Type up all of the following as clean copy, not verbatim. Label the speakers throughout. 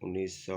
Speaker 1: 1900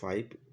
Speaker 1: 5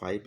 Speaker 1: 5